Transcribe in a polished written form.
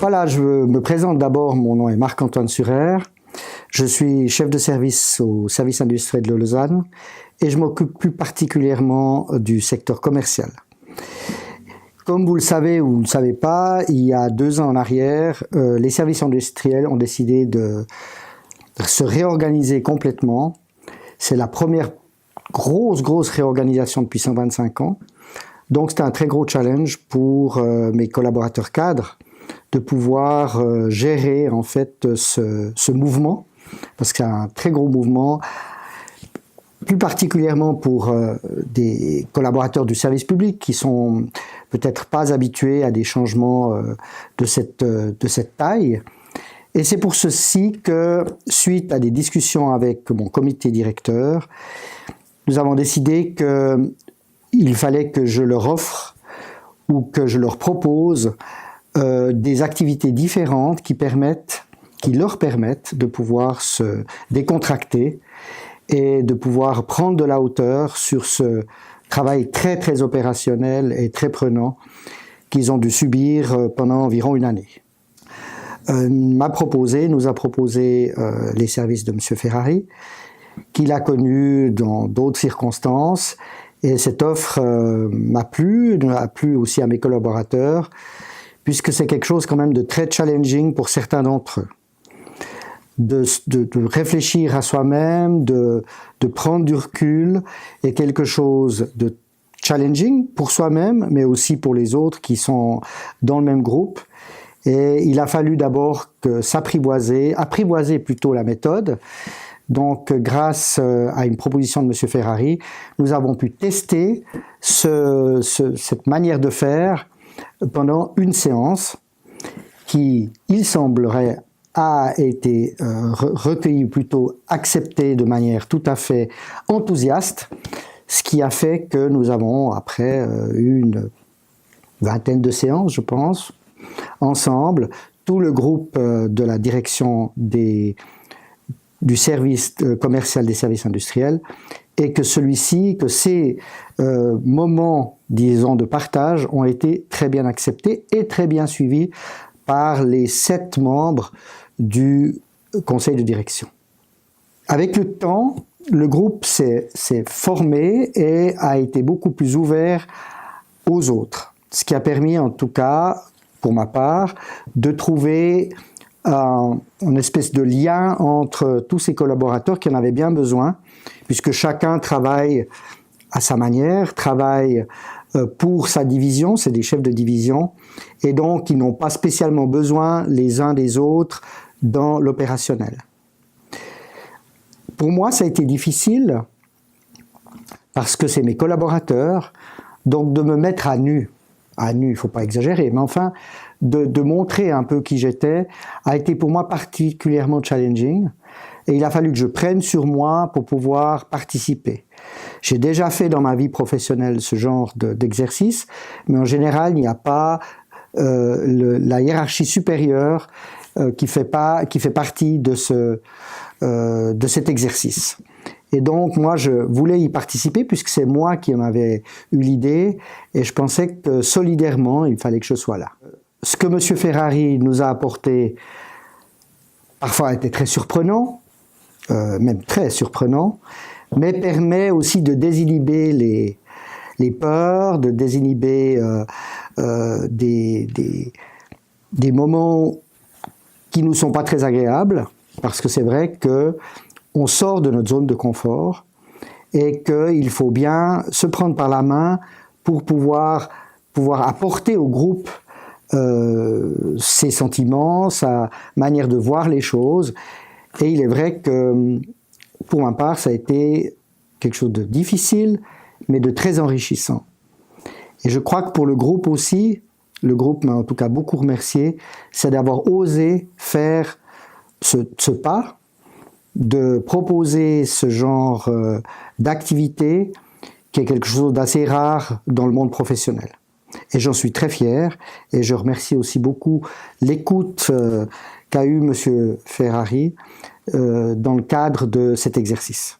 Voilà, je me présente d'abord, mon nom est Marc-Antoine Surer, je suis chef de service au service industriel de Lausanne et je m'occupe plus particulièrement du secteur commercial. Comme vous le savez ou vous ne le savez pas, il y a 2 ans en arrière, les services industriels ont décidé de se réorganiser complètement. C'est la première grosse réorganisation depuis 125 ans. Donc c'était un très gros challenge pour mes collaborateurs cadres de pouvoir gérer en fait ce mouvement, parce que c'est un très gros mouvement, plus particulièrement pour des collaborateurs du service public qui sont peut-être pas habitués à des changements de cette taille. Et c'est pour ceci que, suite à des discussions avec mon comité directeur, nous avons décidé qu'il fallait que je leur offre ou que je leur propose des activités différentes qui leur permettent de pouvoir se décontracter et de pouvoir prendre de la hauteur sur ce travail très opérationnel et très prenant qu'ils ont dû subir pendant environ 1 année. Nous a proposé les services de M. Ferrari, qu'il a connu dans d'autres circonstances, et cette offre m'a plu aussi à mes collaborateurs, puisque c'est quelque chose quand même de très challenging pour certains d'entre eux. De réfléchir à soi-même, de prendre du recul, est quelque chose de challenging pour soi-même, mais aussi pour les autres qui sont dans le même groupe. Et il a fallu d'abord apprivoiser plutôt la méthode. Donc, grâce à une proposition de M. Ferrari, nous avons pu tester cette manière de faire pendant une séance qui, il semblerait, a été recueillie, plutôt acceptée de manière tout à fait enthousiaste, ce qui a fait que nous avons, après eu une 20aine de séances, je pense, ensemble, tout le groupe de la direction du service commercial des services industriels, et que ces moments, disons, de partage ont été très bien acceptés et très bien suivis par les 7 membres du conseil de direction. Avec le temps, le groupe s'est formé et a été beaucoup plus ouvert aux autres, ce qui a permis en tout cas, pour ma part, de trouver une espèce de lien entre tous ces collaborateurs qui en avaient bien besoin, puisque chacun travaille à sa manière, travaille pour sa division, c'est des chefs de division, et donc ils n'ont pas spécialement besoin les uns des autres dans l'opérationnel. Pour moi, ça a été difficile, parce que c'est mes collaborateurs, donc de me mettre à nu, il ne faut pas exagérer, mais enfin, de montrer un peu qui j'étais, a été pour moi particulièrement challenging, et il a fallu que je prenne sur moi pour pouvoir participer. J'ai déjà fait dans ma vie professionnelle ce genre d'exercice, mais en général, il n'y a pas la hiérarchie supérieure qui fait partie de cet exercice. Et donc, moi, je voulais y participer puisque c'est moi qui en avais eu l'idée et je pensais que solidairement, il fallait que je sois là. Ce que M. Ferrari nous a apporté, parfois était très surprenant, même très surprenant, mais permet aussi de désinhiber les peurs, de désinhiber des moments qui ne nous sont pas très agréables, parce que c'est vrai que on sort de notre zone de confort et qu'il faut bien se prendre par la main pour pouvoir apporter au groupe ses sentiments, sa manière de voir les choses. Et il est vrai que, pour ma part, ça a été quelque chose de difficile, mais de très enrichissant. Et je crois que pour le groupe aussi, le groupe m'a en tout cas beaucoup remercié, c'est d'avoir osé faire ce pas, de proposer ce genre d'activité qui est quelque chose d'assez rare dans le monde professionnel. Et j'en suis très fier et je remercie aussi beaucoup l'écoute qu'a eu M. Ferrari dans le cadre de cet exercice.